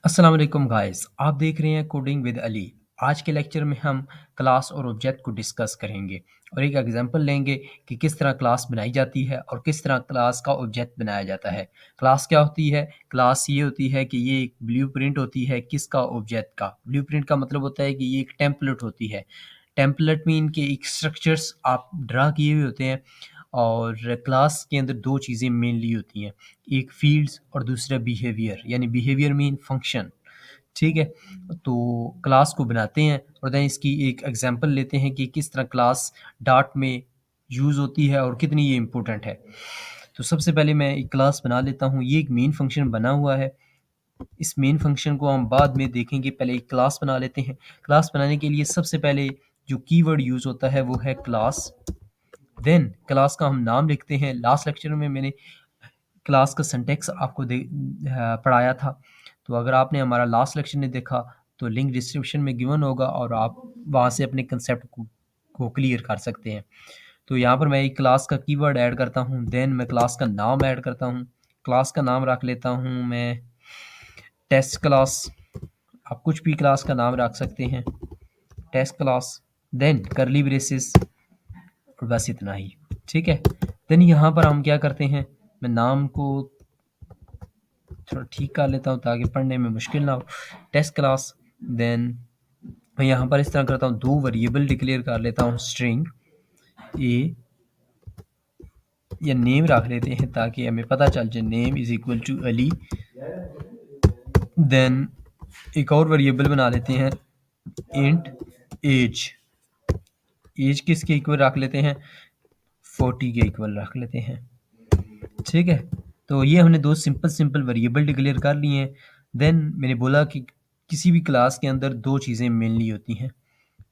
अस्सलाम वालेकुम गाइस, आप देख रहे हैं कोडिंग विद अली। आज के लेक्चर में हम क्लास और ऑब्जेक्ट को डिस्कस करेंगे और एक एग्जांपल लेंगे कि किस तरह क्लास बनाई जाती है और किस तरह क्लास का ऑब्जेक्ट बनाया जाता है। क्लास क्या होती है? क्लास ये होती है कि ये एक ब्लूप्रिंट होती है किसका? ऑब्जेक्ट का। ब्लूप्रिंट का मतलब होता है कि ये एक टेम्पलेट होती है। टेम्पलेट मीन के एक स्ट्रक्चर्स आप ड्रा किए हुए होते हैं और क्लास के अंदर दो चीज़ें मेनली होती हैं, एक फील्ड्स और दूसरा बिहेवियर, यानी बिहेवियर मीन फंक्शन। ठीक है, तो क्लास को बनाते हैं और देन इसकी एक एग्जांपल लेते हैं कि किस तरह क्लास डार्ट में यूज़ होती है और कितनी ये इम्पोर्टेंट है। तो सबसे पहले मैं एक क्लास बना लेता हूँ। ये एक मेन फंक्शन बना हुआ है। इस मेन फंक्शन को हम बाद में देखेंगे, पहले एक क्लास बना लेते हैं। क्लास बनाने के लिए सबसे पहले जो कीवर्ड यूज़ होता है वो है क्लास। देन क्लास का हम नाम लिखते हैं। लास्ट लेक्चर में मैंने क्लास का सिंटैक्स आपको पढ़ाया था। तो अगर आपने हमारा लास्ट लेक्चर नहीं देखा तो लिंक डिस्क्रिप्शन में गिवन होगा और आप वहाँ से अपने कंसेप्ट को क्लियर कर सकते हैं। तो यहाँ पर मैं एक क्लास का कीवर्ड ऐड करता हूँ, देन मैं क्लास का नाम ऐड करता हूँ। क्लास का नाम रख लेता हूँ मैं टेस्ट क्लास। आप कुछ भी क्लास का नाम रख सकते हैं, test class. Then curly braces और बस इतना ही। ठीक है, देन यहाँ पर हम क्या करते हैं, मैं नाम को थोड़ा ठीक कर लेता हूँ ताकि पढ़ने में मुश्किल ना हो। Test class. देन मैं यहाँ पर इस तरह करता हूँ, दो वेरिएबल डिक्लेयर कर लेता हूँ, स्ट्रिंग ए या नेम रख लेते हैं ताकि हमें पता चल जाए name is equal to Ali. Then एक और वेरिएबल बना लेते हैं इंट एज। एज किसके इक्वल रख लेते हैं? 40 के इक्वल रख लेते हैं। ठीक है, तो ये हमने दो सिंपल वेरिएबल डिक्लेयर कर लिए हैं। देन मैंने बोला कि किसी भी क्लास के अंदर दो चीज़ें मेनली होती हैं,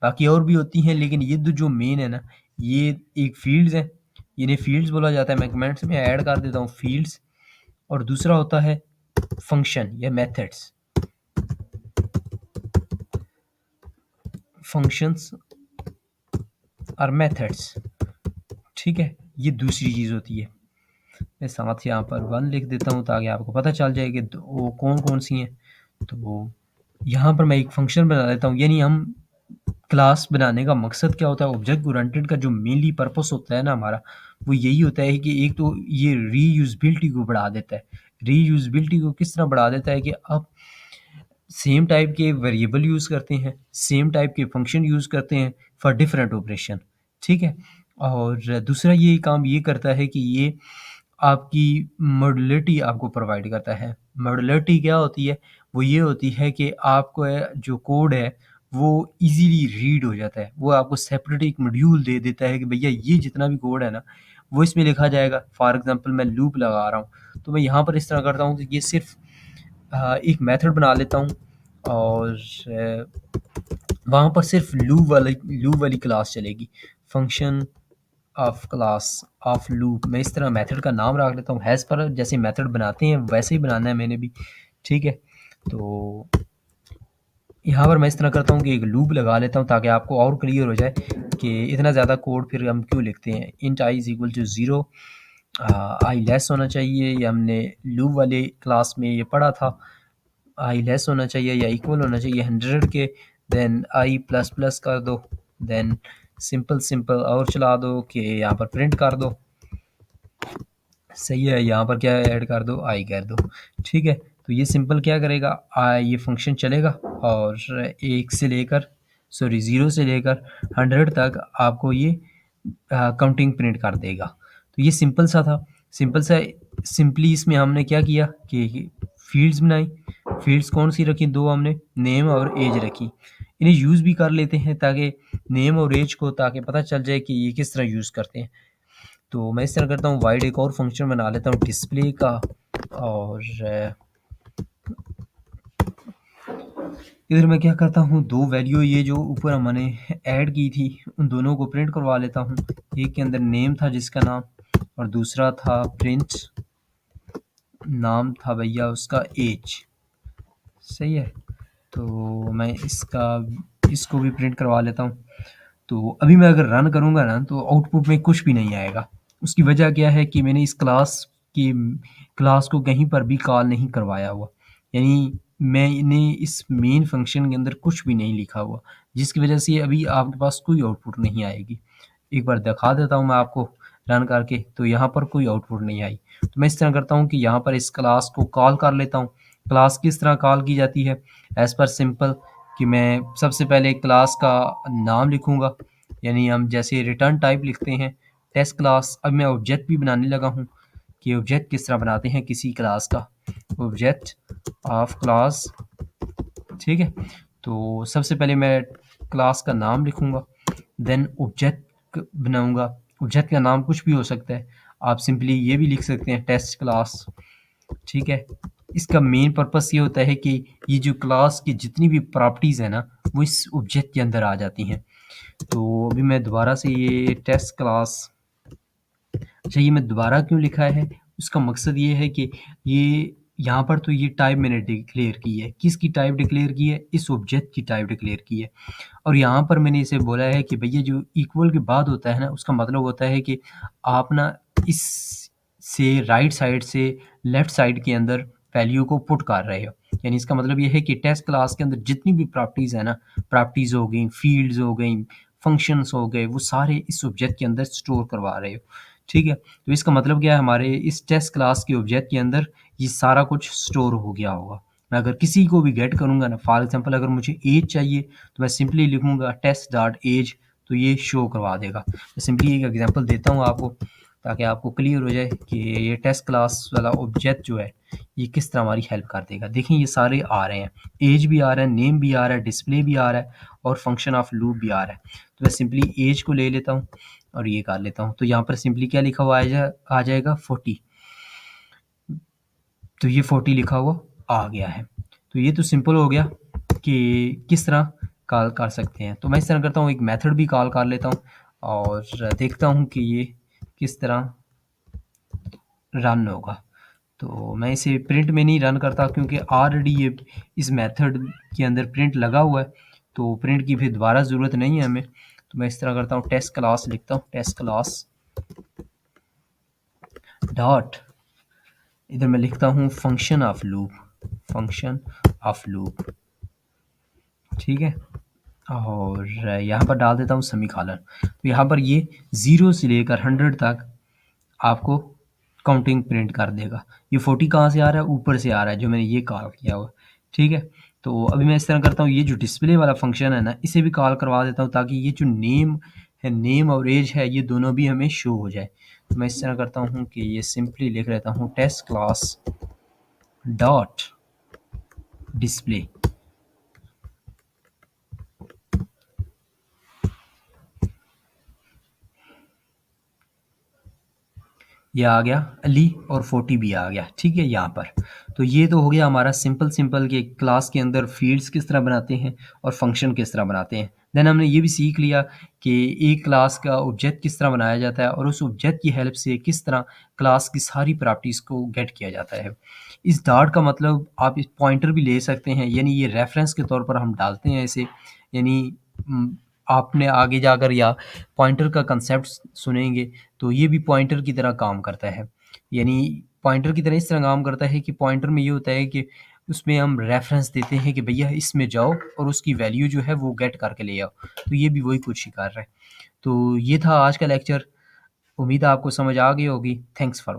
बाकी और भी होती हैं, लेकिन ये जो मेन है ना, ये एक फील्ड्स है, इन्हें फील्ड्स बोला जाता है। मैं कमेंट्स में ऐड कर देता हूँ फील्ड्स। और दूसरा होता है फंक्शन या मेथड्स। फंक्शंस और मेथड्स। ठीक है, ये दूसरी चीज़ होती है। मैं साथ यहाँ पर 1 लिख देता हूँ ताकि आपको पता चल जाए कि वो कौन कौन सी हैं। तो यहाँ पर मैं एक फंक्शन बना लेता हूँ, यानी हम क्लास बनाने का मकसद क्या होता है? ऑब्जेक्ट ओरिएंटेड का जो मेनली पर्पस होता है ना हमारा, वो यही होता है कि एक तो ये रीयूजेबिलिटी को बढ़ा देता है। रीयूजेबिलिटी को किस तरह बढ़ा देता है कि आप सेम टाइप के वेरिएबल यूज़ करते हैं, सेम टाइप के फंक्शन यूज़ करते हैं फॉर डिफरेंट ऑपरेशन। ठीक है, और दूसरा ये काम ये करता है कि ये आपकी मॉड्युलरिटी आपको प्रोवाइड करता है। मॉड्युलरिटी क्या होती है? वो ये होती है कि आपको जो कोड है वो इजीली रीड हो जाता है। वो आपको सेपरेट एक मॉड्यूल दे देता है कि भैया ये जितना भी कोड है ना, वो इसमें लिखा जाएगा। फॉर एग्जांपल मैं लूप लगा रहा हूँ, तो मैं यहाँ पर इस तरह करता हूँ कि ये सिर्फ एक मेथड बना लेता हूँ और वहाँ पर सिर्फ लूप वाली क्लास चलेगी। Function of class of loop, मैं इस तरह मेथड का नाम रख लेता हूँ। हैज़ पर जैसे मेथड बनाते हैं वैसे ही बनाना है मैंने भी। ठीक है, तो यहाँ पर मैं इस तरह करता हूँ कि एक लूप लगा लेता हूँ ताकि आपको और क्लियर हो जाए कि इतना ज़्यादा कोड फिर हम क्यों लिखते हैं। Int i is equal to 0, i less होना चाहिए, ये हमने लूप वाले क्लास में ये पढ़ा था। आई लेस होना चाहिए या इक्वल होना चाहिए 100 के। देन आई प्लस प्लस कर दो। देन सिंपल और चला दो कि यहाँ पर प्रिंट कर दो। सही है, यहाँ पर क्या ऐड कर दो? आई कर दो। ठीक है, तो ये सिंपल क्या करेगा, ये फंक्शन चलेगा और 1 से लेकर 0 से लेकर 100 तक आपको ये काउंटिंग प्रिंट कर देगा। तो ये सिंपल सा था। सिंपली इसमें हमने क्या किया कि फील्ड्स बनाई। फील्ड्स कौन सी रखी? दो हमने, नेम और एज रखी। इन्हें यूज़ भी कर लेते हैं ताकि नेम और एज को, ताकि पता चल जाए कि ये किस तरह यूज़ करते हैं। तो मैं इस तरह करता हूँ, वाइड एक और फंक्शन बना लेता हूँ डिस्प्ले का। और इधर मैं क्या करता हूँ, दो वैल्यू ये जो ऊपर हमने ऐड की थी उन दोनों को प्रिंट करवा लेता हूँ। एक के अंदर नेम था जिसका नाम, और दूसरा था प्रिंट, नाम था भैया उसका एज। सही है, तो मैं इसको भी प्रिंट करवा लेता हूँ। तो अभी मैं अगर रन करूँगा ना तो आउटपुट में कुछ भी नहीं आएगा। उसकी वजह क्या है कि मैंने इस क्लास को कहीं पर भी कॉल नहीं करवाया हुआ, यानी मैंने इस मेन फंक्शन के अंदर कुछ भी नहीं लिखा हुआ, जिसकी वजह से अभी आपके पास कोई आउटपुट नहीं आएगी। एक बार दिखा देता हूँ मैं आपको रन करके, तो यहाँ पर कोई आउटपुट नहीं आई। तो मैं इस तरह करता हूँ कि यहाँ पर इस क्लास को कॉल कर लेता हूँ। क्लास किस तरह कॉल की जाती है? एज़ पर सिंपल कि मैं सबसे पहले क्लास का नाम लिखूँगा, यानी हम जैसे रिटर्न टाइप लिखते हैं टेस्ट क्लास। अब मैं ऑब्जेक्ट भी बनाने लगा हूँ कि ऑब्जेक्ट किस तरह बनाते हैं किसी क्लास का। ऑब्जेक्ट ऑफ क्लास, ठीक है। तो सबसे पहले मैं क्लास का नाम लिखूँगा, देन ऑब्जेक्ट बनाऊँगा। ऑब्जेक्ट का नाम कुछ भी हो सकता है, आप सिंपली ये भी लिख सकते हैं टेस्ट क्लास, ठीक है। इसका मेन पर्पस ये होता है कि ये जो क्लास की जितनी भी प्रॉपर्टीज़ है ना, वो इस ऑब्जेक्ट के अंदर आ जाती हैं। तो अभी मैं दोबारा से ये टेस्ट क्लास, अच्छा ये मैं दोबारा क्यों लिखा है, उसका मकसद ये है कि ये यहाँ पर तो ये टाइप मैंने डिक्लेयर की है। किसकी टाइप डिक्लेयर की है? इस ऑब्जेक्ट की टाइप डिक्लेयर की है। और यहाँ पर मैंने इसे बोला है कि भैया जो इक्वल के बाद होता है ना, उसका मतलब होता है कि आप ना इस से राइट साइड से लेफ्ट साइड के अंदर वैल्यू को पुट कर रहे हो। यानी इसका मतलब ये है कि टेस्ट क्लास के अंदर जितनी भी प्रॉपर्टीज़ है ना, प्रॉपर्टीज़ हो गई, फील्ड्स हो गई, फंक्शंस हो गए, वो सारे इस ऑब्जेक्ट के अंदर स्टोर करवा रहे हो, ठीक है। तो इसका मतलब क्या है, हमारे इस टेस्ट क्लास के ऑब्जेक्ट के अंदर ये सारा कुछ स्टोर हो गया होगा। मैं अगर किसी को भी गेट करूँगा ना, फॉर एग्जांपल अगर मुझे एज चाहिए तो मैं सिंपली लिखूँगा टेस्ट डॉट एज, तो ये शो करवा देगा। मैं सिंपली एक एग्जांपल देता हूँ आपको, ताकि आपको क्लियर हो जाए कि ये टेस्ट क्लास वाला ऑब्जेक्ट जो है ये किस तरह हमारी हेल्प कर देगा। देखें ये सारे आ रहे हैं, एज भी आ रहा है, नेम भी आ रहा है, डिस्प्ले भी आ रहा है और फंक्शन ऑफ लूप भी आ रहा है। तो मैं सिंपली एज को ले लेता हूँ और ये कर लेता हूँ। तो यहाँ पर सिंपली क्या लिखा हुआ आ जाएगा 40। तो ये 40 लिखा हुआ आ गया है। तो ये तो सिंपल हो गया कि किस तरह कॉल कर सकते हैं। तो मैं इस तरह करता हूँ, एक मेथड भी कॉल कर लेता हूँ और देखता हूँ कि ये किस तरह रन होगा। तो मैं इसे प्रिंट में नहीं रन करता क्योंकि ऑलरेडी ये इस मेथड के अंदर प्रिंट लगा हुआ है, तो प्रिंट की फिर दोबारा ज़रूरत नहीं है हमें। तो मैं इस तरह करता हूँ, टेस्ट क्लास लिखता हूँ, टेस्ट क्लास डॉट, इधर मैं लिखता हूँ function of loop, function of loop, ठीक है। और यहाँ पर डाल देता हूँ सेमीकोलन। तो यहाँ पर ये 0 से लेकर 100 तक आपको काउंटिंग प्रिंट कर देगा। ये 40 कहाँ से आ रहा है? ऊपर से आ रहा है, जो मैंने ये कॉल किया हुआ, ठीक है। तो अभी मैं इस तरह करता हूँ, ये जो डिस्प्ले वाला फंक्शन है ना, इसे भी कॉल करवा देता हूँ ताकि ये जो नेम है, नेम और एज है, ये दोनों भी हमें शो हो जाए। तो मैं इस तरह करता हूँ कि ये सिंपली लिख लेता हूँ टेस्ट क्लास डॉट डिस्प्ले, ये आ गया अली और 40 भी आ गया, ठीक है यहाँ पर। तो ये तो हो गया हमारा सिंपल कि क्लास के अंदर फील्ड्स किस तरह बनाते हैं और फंक्शन किस तरह बनाते हैं। देन हमने ये भी सीख लिया कि एक क्लास का ऑब्जेक्ट किस तरह बनाया जाता है और उस ऑब्जेक्ट की हेल्प से किस तरह क्लास की सारी प्रॉपर्टीज़ को गेट किया जाता है। इस डॉट का मतलब आप इस पॉइंटर भी ले सकते हैं, यानी ये रेफरेंस के तौर पर हम डालते हैं इसे, यानी आपने आगे जाकर या पॉइंटर का कंसेप्ट सुनेंगे तो ये भी पॉइंटर की तरह काम करता है। यानी पॉइंटर की तरह इस तरह काम करता है कि पॉइंटर में ये होता है कि उसमें हम रेफरेंस देते हैं कि भैया इसमें जाओ और उसकी वैल्यू जो है वो गेट करके ले आओ। तो ये भी वही कुछ ही कर रहा है। तो ये था आज का लेक्चर। उम्मीद है आपको समझ आ गई होगी। Thanks for